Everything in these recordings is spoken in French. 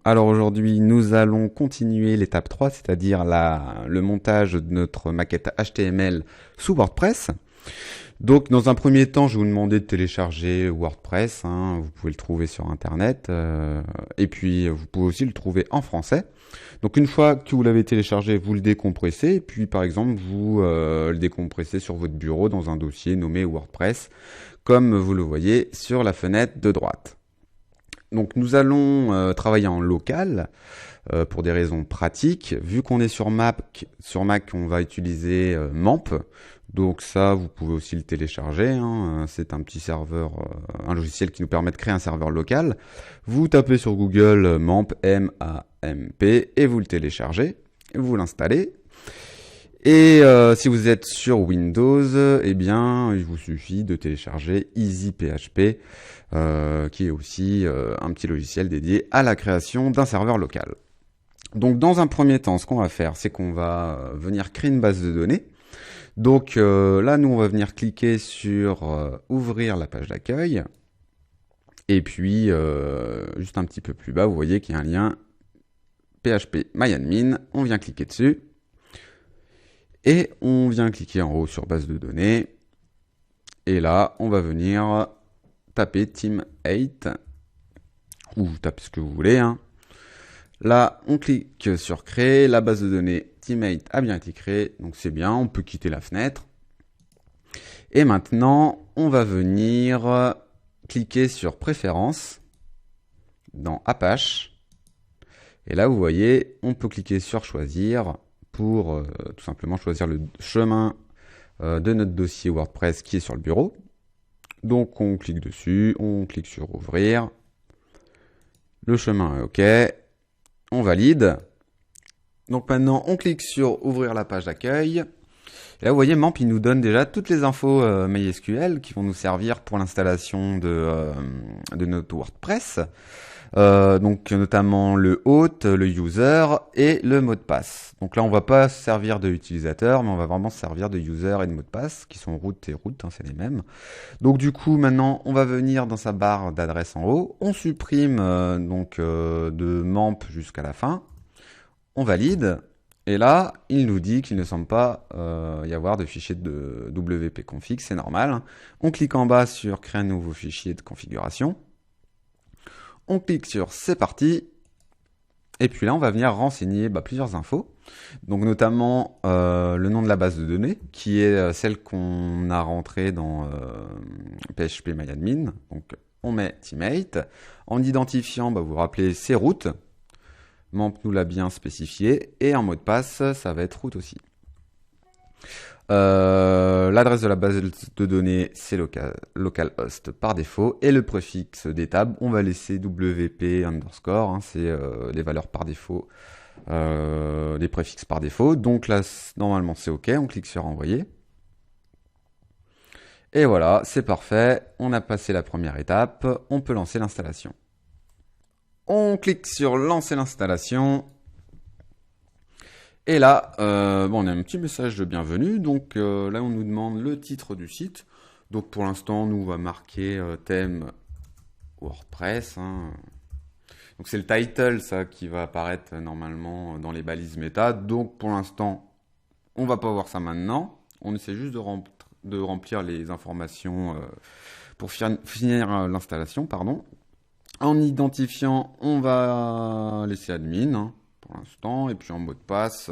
Alors aujourd'hui, nous allons continuer l'étape 3, c'est-à-dire le montage de notre maquette HTML sous WordPress. Donc dans un premier temps, je vais vous demander de télécharger WordPress, hein, vous pouvez le trouver sur Internet, et puis vous pouvez aussi le trouver en français. Donc une fois que vous l'avez téléchargé, vous le décompressez, et puis par exemple, vous le décompressez sur votre bureau dans un dossier nommé WordPress, comme vous le voyez sur la fenêtre de droite. Donc nous allons travailler en local pour des raisons pratiques. Vu qu'on est sur Mac, on va utiliser MAMP. Donc ça, vous pouvez aussi le télécharger. Hein. C'est un petit serveur, un logiciel qui nous permet de créer un serveur local. Vous tapez sur Google MAMP, M-A-M-P, et vous le téléchargez. Vous l'installez. Et si vous êtes sur Windows, eh bien, il vous suffit de télécharger EasyPHP, qui est aussi un petit logiciel dédié à la création d'un serveur local. Donc, dans un premier temps, ce qu'on va faire, c'est qu'on va venir créer une base de données. Donc là, nous, on va venir cliquer sur ouvrir la page d'accueil. Et puis, juste un petit peu plus bas, vous voyez qu'il y a un lien phpMyAdmin. On vient cliquer dessus. Et on vient cliquer en haut sur base de données. Et là, on va venir taper Team8. Ou vous tapez ce que vous voulez. Hein. Là, on clique sur créer. La base de données Team8 a bien été créée. Donc c'est bien, on peut quitter la fenêtre. Et maintenant, on va venir cliquer sur préférences dans Apache. Et là, vous voyez, on peut cliquer sur choisir pour tout simplement choisir le chemin de notre dossier WordPress qui est sur le bureau. Donc on clique dessus, on clique sur ouvrir. Le chemin est OK. On valide. Donc maintenant on clique sur ouvrir la page d'accueil. Et là vous voyez, MAMP il nous donne déjà toutes les infos MySQL qui vont nous servir pour l'installation de notre WordPress. Donc notamment le hôte, le user et le mot de passe. Donc là on va pas se servir de l'utilisateur, mais on va vraiment se servir de user et de mot de passe qui sont root et root, hein, c'est les mêmes. Donc du coup maintenant on va venir dans sa barre d'adresse en haut, on supprime de MAMP jusqu'à la fin, on valide. Et là, il nous dit qu'il ne semble pas y avoir de fichier de wp-config, c'est normal. Hein. On clique en bas sur créer un nouveau fichier de configuration. On clique sur c'est parti. Et puis là, on va venir renseigner plusieurs infos. Donc notamment le nom de la base de données, qui est celle qu'on a rentrée dans phpMyAdmin. Donc on met Team8. En identifiant, vous vous rappelez, c'est root. MAMP nous l'a bien spécifié. Et en mot de passe, ça va être root aussi. L'adresse de la base de données, c'est localhost par défaut. Et le préfixe des tables, on va laisser wp underscore. Hein, c'est les valeurs par défaut, des préfixes par défaut. Donc là, normalement, c'est OK. On clique sur envoyer. Et voilà, c'est parfait. On a passé la première étape. On peut lancer l'installation. On clique sur lancer l'installation. Et là, on a un petit message de bienvenue. Donc là, on nous demande le titre du site. Donc pour l'instant, nous, on va marquer thème WordPress. Hein. Donc c'est le title, ça, qui va apparaître normalement dans les balises méta. Donc pour l'instant, on va pas voir ça maintenant. On essaie juste de remplir les informations pour finir l'installation, pardon. En identifiant, on va laisser admin. Hein. Pour l'instant, et puis en mot de passe,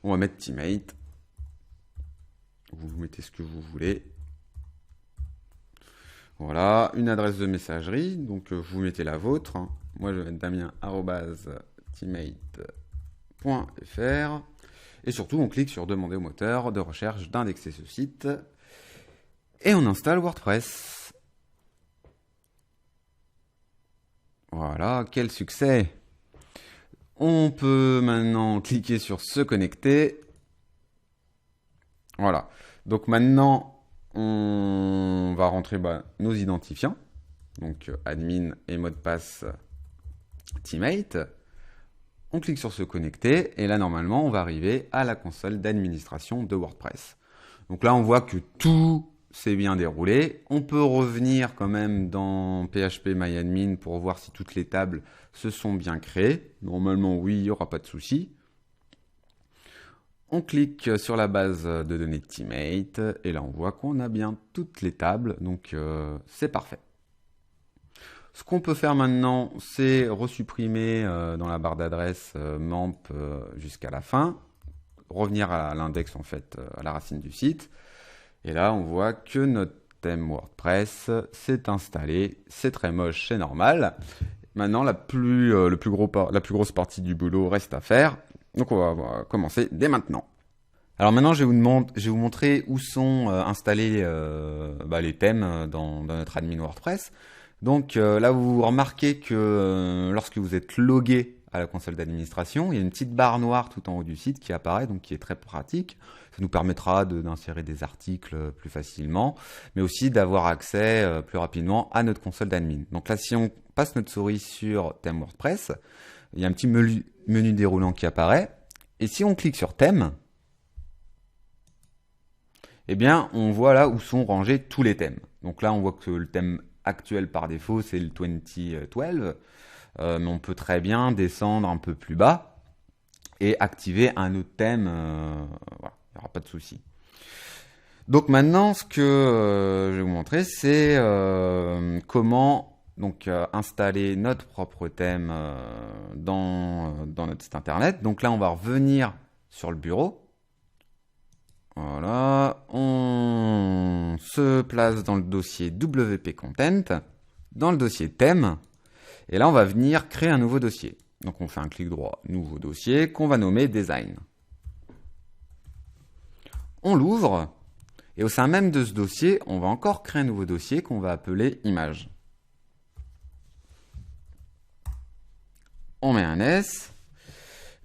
on va mettre Team8. Vous mettez ce que vous voulez. Voilà, une adresse de messagerie, donc vous mettez la vôtre. Hein. Moi, je vais mettre damien@team8.fr. Et surtout, on clique sur demander au moteur de recherche d'indexer ce site. Et on installe WordPress. Voilà, quel succès! On peut maintenant cliquer sur se connecter. Voilà. Donc maintenant, on va rentrer nos identifiants. Donc admin et mot de passe Team8. On clique sur se connecter. Et là, normalement, on va arriver à la console d'administration de WordPress. Donc là, on voit que tout c'est bien déroulé. On peut revenir quand même dans PHP-MyAdmin pour voir si toutes les tables se sont bien créées. Normalement, oui, il n'y aura pas de souci. On clique sur la base de données de Teammate et là on voit qu'on a bien toutes les tables, donc c'est parfait. Ce qu'on peut faire maintenant, c'est resupprimer dans la barre d'adresse memp jusqu'à la fin, revenir à l'index en fait, à la racine du site. Et là, on voit que notre thème WordPress s'est installé. C'est très moche, c'est normal. Maintenant, la plus grosse partie du boulot reste à faire. Donc, on va commencer dès maintenant. Alors maintenant, je vais vous montrer où sont installés les thèmes dans notre admin WordPress. Donc là, vous remarquez que lorsque vous êtes logué à la console d'administration, il y a une petite barre noire tout en haut du site qui apparaît, donc qui est très pratique. Ça nous permettra d'insérer des articles plus facilement, mais aussi d'avoir accès plus rapidement à notre console d'admin. Donc là, si on passe notre souris sur thème WordPress, il y a un petit menu déroulant qui apparaît. Et si on clique sur thème, eh bien, on voit là où sont rangés tous les thèmes. Donc là, on voit que le thème actuel par défaut, c'est le 2012. Mais on peut très bien descendre un peu plus bas et activer un autre thème. Voilà, il n'y aura pas de souci. Donc maintenant, ce que je vais vous montrer, c'est comment installer notre propre thème dans notre site internet. Donc là, on va revenir sur le bureau. Voilà, on se place dans le dossier WP Content, dans le dossier thème, et là on va venir créer un nouveau dossier. Donc on fait un clic droit, nouveau dossier, qu'on va nommer Design. On l'ouvre, et au sein même de ce dossier, on va encore créer un nouveau dossier qu'on va appeler Image. On met un S.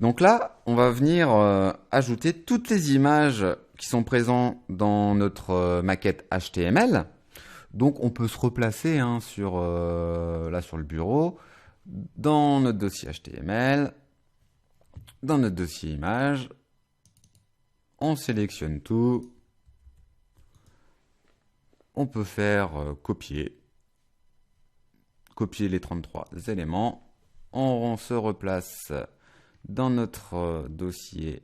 Donc là, on va venir ajouter toutes les images qui sont présentes dans notre maquette HTML. Donc on peut se replacer sur le bureau, dans notre dossier HTML, dans notre dossier image, on sélectionne tout. On peut faire copier les 33 éléments. On se replace dans notre dossier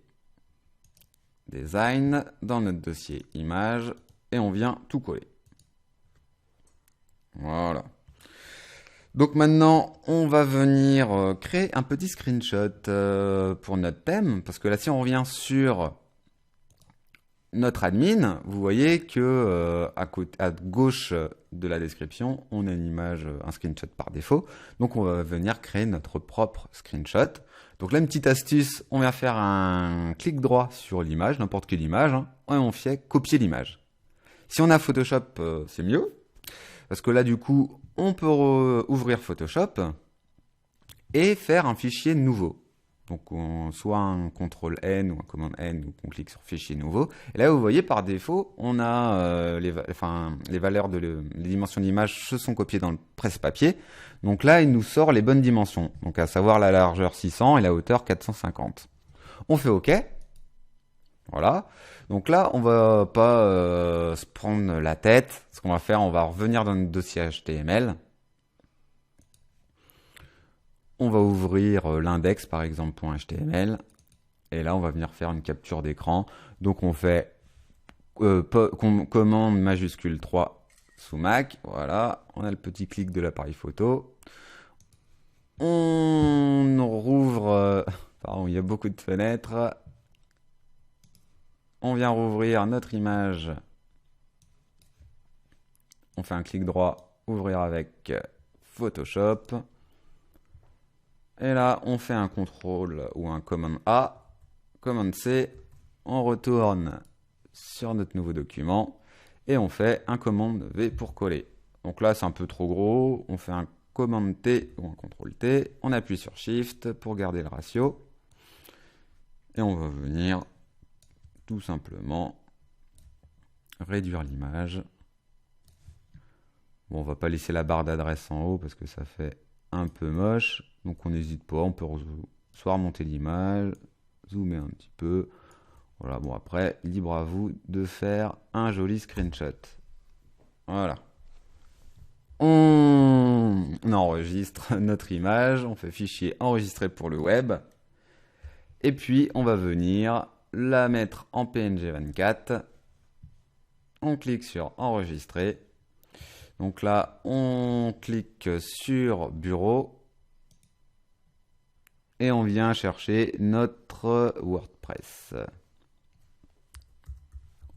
design, dans notre dossier image, et on vient tout coller. Voilà. Donc maintenant, on va venir créer un petit screenshot pour notre thème, parce que là, si on revient sur notre admin, vous voyez que à gauche de la description, on a une image, un screenshot par défaut. Donc on va venir créer notre propre screenshot. Donc là, une petite astuce, on va faire un clic droit sur l'image, n'importe quelle image, et on fait copier l'image. Si on a Photoshop, c'est mieux, parce que là, du coup, on peut ouvrir Photoshop et faire un fichier nouveau. Donc, soit un CTRL-N ou un commande N, ou on clique sur fichier nouveau. Et là, vous voyez, par défaut, on a les valeurs les dimensions d'image se sont copiées dans le presse-papier. Donc là, il nous sort les bonnes dimensions. Donc, à savoir la largeur 600 et la hauteur 450. On fait OK. Voilà. Donc là, on va pas se prendre la tête. Ce qu'on va faire, on va revenir dans notre dossier HTML. On va ouvrir l'index, par exemple, .html. Et là, on va venir faire une capture d'écran. Donc, on fait commande majuscule 3 sous Mac. Voilà. On a le petit clic de l'appareil photo. On rouvre... pardon, il y a beaucoup de fenêtres. On vient rouvrir notre image. On fait un clic droit, ouvrir avec Photoshop. Et là, on fait un CTRL ou un commande A, commande C. On retourne sur notre nouveau document et on fait un commande V pour coller. Donc là, c'est un peu trop gros. On fait un commande T ou un CTRL T. On appuie sur Shift pour garder le ratio. Et on va venir tout simplement réduire l'image. Bon, on va pas laisser la barre d'adresse en haut parce que ça fait un peu moche. Donc on n'hésite pas, on peut soit remonter l'image, zoomer un petit peu. Voilà, bon après, libre à vous de faire un joli screenshot. Voilà. On enregistre notre image, on fait fichier enregistré pour le web. Et puis, on va venir la mettre en PNG 24. On clique sur enregistrer. Donc là, on clique sur bureau. Et on vient chercher notre WordPress.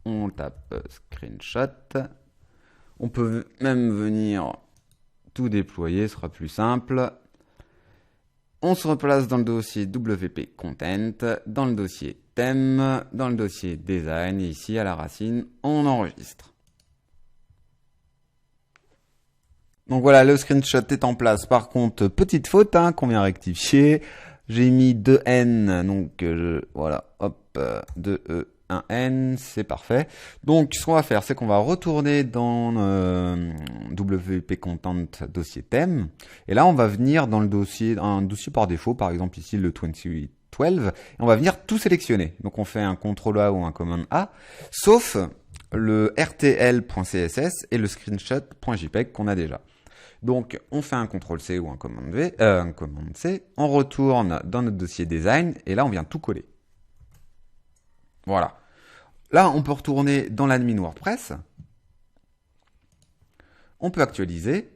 On tape screenshot. On peut même venir tout déployer, ce sera plus simple. On se replace dans le dossier WP Content, dans le dossier thème, dans le dossier design, et ici à la racine, on enregistre. Donc voilà, le screenshot est en place. Par contre, petite faute qu'on vient rectifier. J'ai mis 2N, donc voilà, hop, 2E, 1N, c'est parfait. Donc ce qu'on va faire, c'est qu'on va retourner dans WP Content dossier thème. Et là, on va venir dans le dossier, un dossier par défaut, par exemple ici le 2012, et on va venir tout sélectionner. Donc on fait un CTRL A ou un Command A, sauf le rtl.css et le screenshot.jpeg qu'on a déjà. Donc, on fait un CTRL-C ou un Command-C, on retourne dans notre dossier design, et là, on vient tout coller. Voilà. Là, on peut retourner dans l'admin WordPress. On peut actualiser.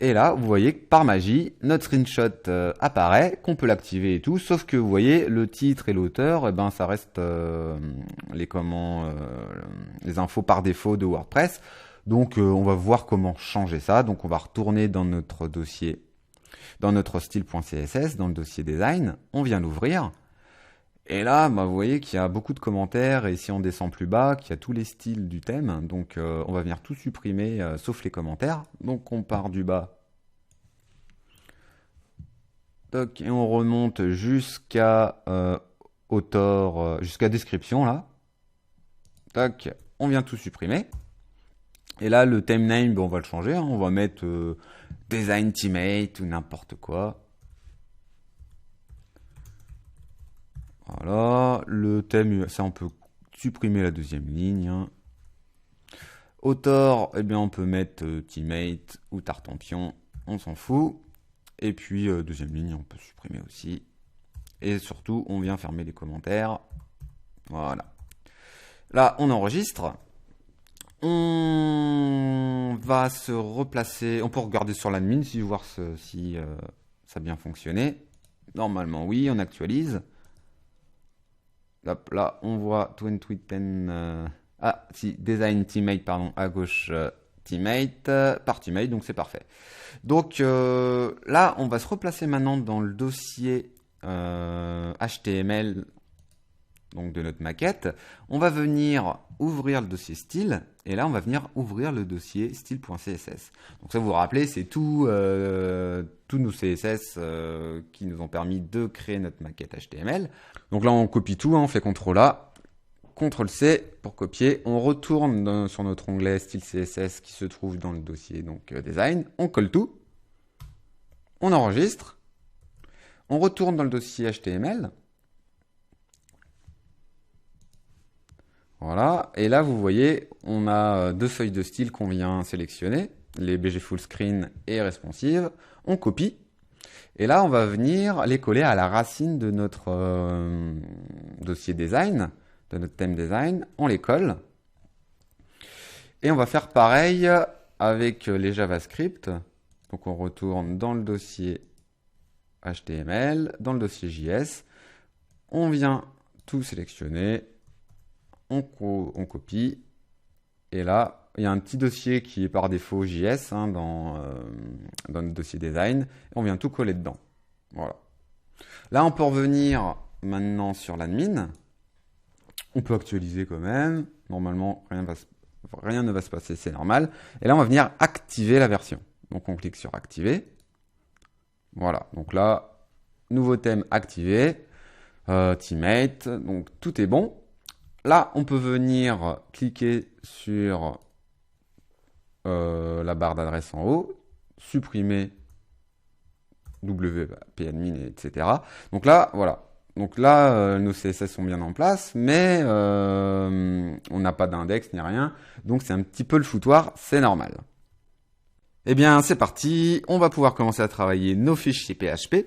Et là, vous voyez que par magie, notre screenshot apparaît, qu'on peut l'activer et tout, sauf que vous voyez, le titre et l'auteur, ça reste les infos par défaut de WordPress. Donc, on va voir comment changer ça. Donc, on va retourner dans notre dossier, dans notre style.css, dans le dossier design. On vient l'ouvrir. Et là, vous voyez qu'il y a beaucoup de commentaires. Et si on descend plus bas, qu'il y a tous les styles du thème. Donc, on va venir tout supprimer, sauf les commentaires. Donc, on part du bas. Toc, et on remonte jusqu'à auteur, jusqu'à description, là. Toc, on vient tout supprimer. Et là, le theme name, on va le changer. On va mettre Design Teammate ou n'importe quoi. Voilà. Le thème, ça, on peut supprimer la deuxième ligne. Auteur, on peut mettre Teammate ou Tartampion. On s'en fout. Et puis, deuxième ligne, on peut supprimer aussi. Et surtout, on vient fermer les commentaires. Voilà. Là, on enregistre. On va se replacer. On peut regarder sur l'admin si voir si ça a bien fonctionné. Normalement, oui, on actualise. Hop, là, on voit 2010. Design Teammate, pardon, à gauche, Teammate, par Teammate, donc c'est parfait. Donc là, on va se replacer maintenant dans le dossier HTML donc de notre maquette. On va venir ouvrir le dossier style, et là on va venir ouvrir le dossier style.css. Donc ça, vous vous rappelez, c'est tous nos CSS qui nous ont permis de créer notre maquette HTML. Donc là on copie tout, on fait CTRL A, CTRL C pour copier. On retourne sur notre onglet style CSS qui se trouve dans le dossier donc design. On colle tout, on enregistre, on retourne dans le dossier HTML. Voilà, et là vous voyez, on a deux feuilles de style qu'on vient sélectionner, les BG Full Screen et Responsive. On copie, et là on va venir les coller à la racine de notre dossier design, de notre thème design. On les colle, et on va faire pareil avec les JavaScript. Donc on retourne dans le dossier HTML, dans le dossier JS, on vient tout sélectionner. On copie, et là il y a un petit dossier qui est par défaut JS dans le dossier design, et on vient tout coller dedans. Voilà. Là on peut revenir maintenant sur l'admin, on peut actualiser quand même, normalement rien ne va se passer, c'est normal, et là on va venir activer la version. Donc on clique sur activer, voilà, donc là nouveau thème activé, Teammate, donc tout est bon. Là, on peut venir cliquer sur la barre d'adresse en haut, supprimer WP admin, etc. Donc là, voilà, Donc là, nos CSS sont bien en place, mais on n'a pas d'index ni rien, donc c'est un petit peu le foutoir, c'est normal. Eh bien, c'est parti, on va pouvoir commencer à travailler nos fichiers PHP.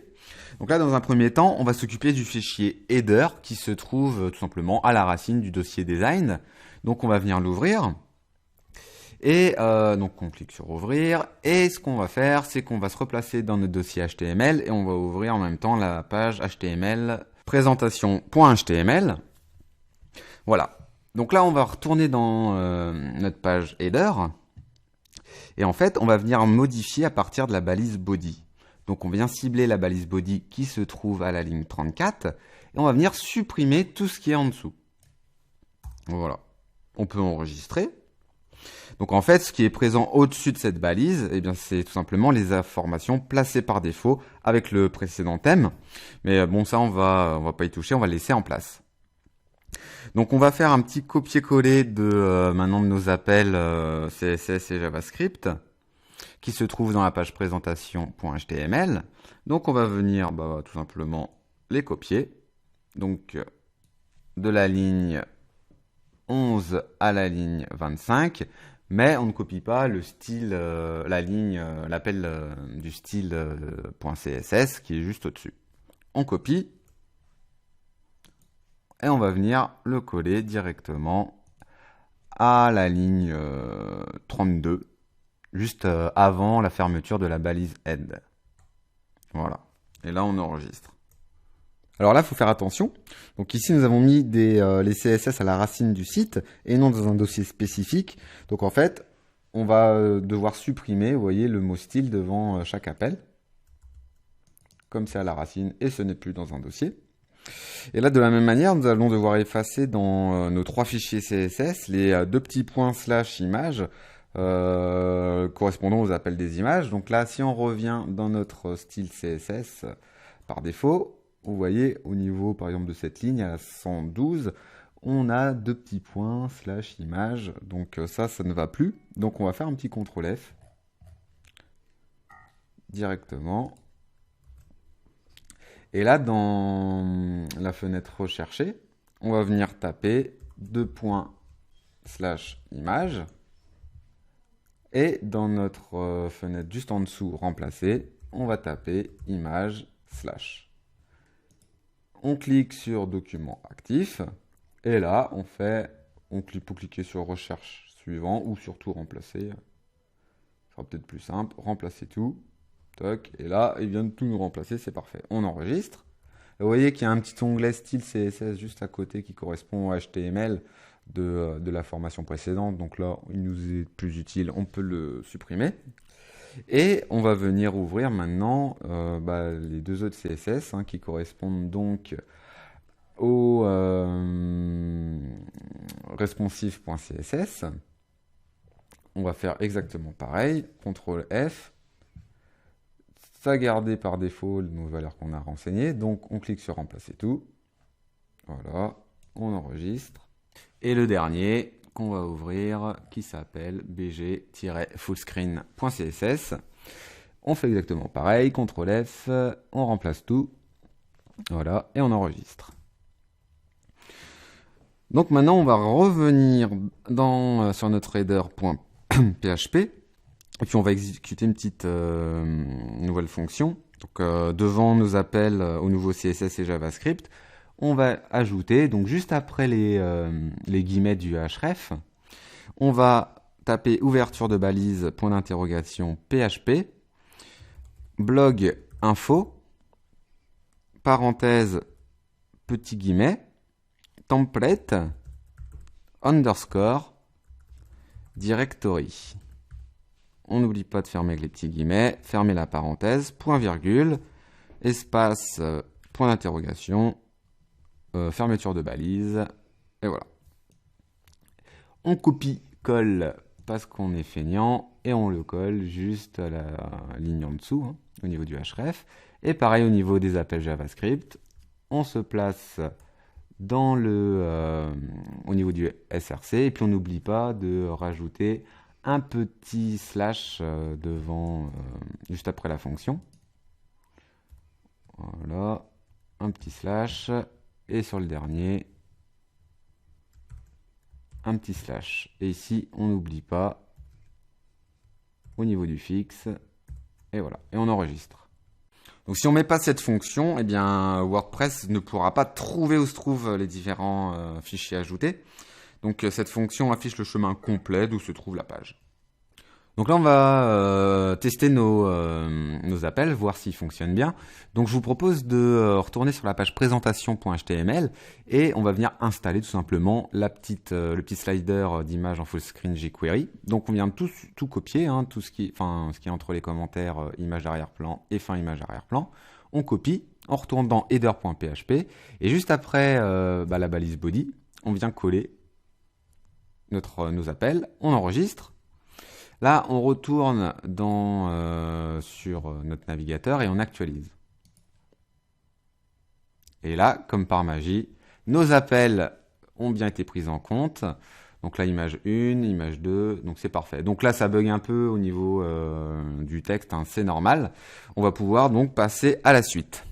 Donc là, dans un premier temps, on va s'occuper du fichier header qui se trouve tout simplement à la racine du dossier design. Donc on va venir l'ouvrir. Et donc on clique sur ouvrir. Et ce qu'on va faire, c'est qu'on va se replacer dans notre dossier HTML et on va ouvrir en même temps la page HTML présentation.html. Voilà. Donc là, on va retourner dans notre page header. Et en fait, on va venir modifier à partir de la balise body. Donc on vient cibler la balise body qui se trouve à la ligne 34 et on va venir supprimer tout ce qui est en dessous. Voilà. On peut enregistrer. Donc en fait, ce qui est présent au-dessus de cette balise, eh bien c'est tout simplement les informations placées par défaut avec le précédent thème. Mais bon, ça on va pas y toucher, on va le laisser en place. Donc on va faire un petit copier-coller de maintenant de nos appels CSS et JavaScript qui se trouve dans la page présentation.html. Donc on va venir tout simplement les copier. Donc de la ligne 11 à la ligne 25, mais on ne copie pas le style, l'appel du style .css qui est juste au-dessus. On copie et on va venir le coller directement à la ligne 32, juste avant la fermeture de la balise head. Voilà. Et là, on enregistre. Alors là, il faut faire attention. Donc ici, nous avons mis les CSS à la racine du site et non dans un dossier spécifique. Donc en fait, on va devoir supprimer, vous voyez, le mot style devant chaque appel. Comme c'est à la racine et ce n'est plus dans un dossier. Et là, de la même manière, nous allons devoir effacer dans nos 3 fichiers CSS les 2 petits points / images correspondant aux appels des images. Donc là, si on revient dans notre style CSS par défaut, vous voyez, au niveau, par exemple, de cette ligne, à la 112, on a 2 petits points / images. Donc ça ne va plus. Donc on va faire un petit CTRL F directement. Et là, dans la fenêtre rechercher, on va venir taper 2 points / image. Et dans notre fenêtre juste en dessous, remplacer, on va taper image /. On clique sur document actif. Et là, on peut cliquer sur recherche suivant ou surtout remplacer. Ce sera peut-être plus simple. Remplacer tout. Toc, et là, il vient de tout nous remplacer, c'est parfait. On enregistre. Vous voyez qu'il y a un petit onglet style CSS juste à côté qui correspond au HTML de la formation précédente. Donc là, il nous est plus utile, on peut le supprimer. Et on va venir ouvrir maintenant les 2 autres CSS qui correspondent donc au responsive.css. On va faire exactement pareil, CTRL F. Ça garder par défaut nos valeurs qu'on a renseignées. Donc on clique sur remplacer tout. Voilà, on enregistre. Et le dernier qu'on va ouvrir qui s'appelle bg-fullscreen.css. On fait exactement pareil, CTRL F, on remplace tout. Voilà, et on enregistre. Donc maintenant on va revenir sur notre header.php. Et puis on va exécuter une petite nouvelle fonction. Donc devant nos appels au nouveau CSS et JavaScript, on va ajouter, donc juste après les guillemets du href, on va taper ouverture de balise, point d'interrogation, PHP, blog info, parenthèse, petit guillemet, template, underscore, directory. On n'oublie pas de fermer avec les petits guillemets, fermer la parenthèse, point virgule, espace, point d'interrogation, fermeture de balise, et voilà. On copie-colle parce qu'on est feignant, et on le colle juste à la ligne en dessous, au niveau du href. Et pareil au niveau des appels JavaScript, on se place au niveau du src, et puis on n'oublie pas de rajouter un petit slash devant, juste après la fonction. Voilà. un petit slash, et sur le dernier, un petit slash. Et ici, on n'oublie pas au niveau du fixe, et voilà, et on enregistre. Donc si on met pas cette fonction, eh bien WordPress ne pourra pas trouver où se trouvent les différents fichiers ajoutés. Donc cette fonction affiche le chemin complet d'où se trouve la page. Donc là, on va tester nos appels, voir s'ils fonctionnent bien. Donc je vous propose de retourner sur la page présentation.html et on va venir installer tout simplement le petit slider d'image en full screen jQuery. Donc on vient de tout copier, hein, ce qui est entre les commentaires image d'arrière-plan et fin image d'arrière-plan. On copie, on retourne dans header.php et juste après la balise body, on vient coller nos appels, on enregistre. Là, on retourne sur notre navigateur et on actualise. Et là, comme par magie, nos appels ont bien été pris en compte. Donc là, image 1, image 2, donc c'est parfait. Donc là, ça bug un peu au niveau du texte, hein, c'est normal. On va pouvoir donc passer à la suite.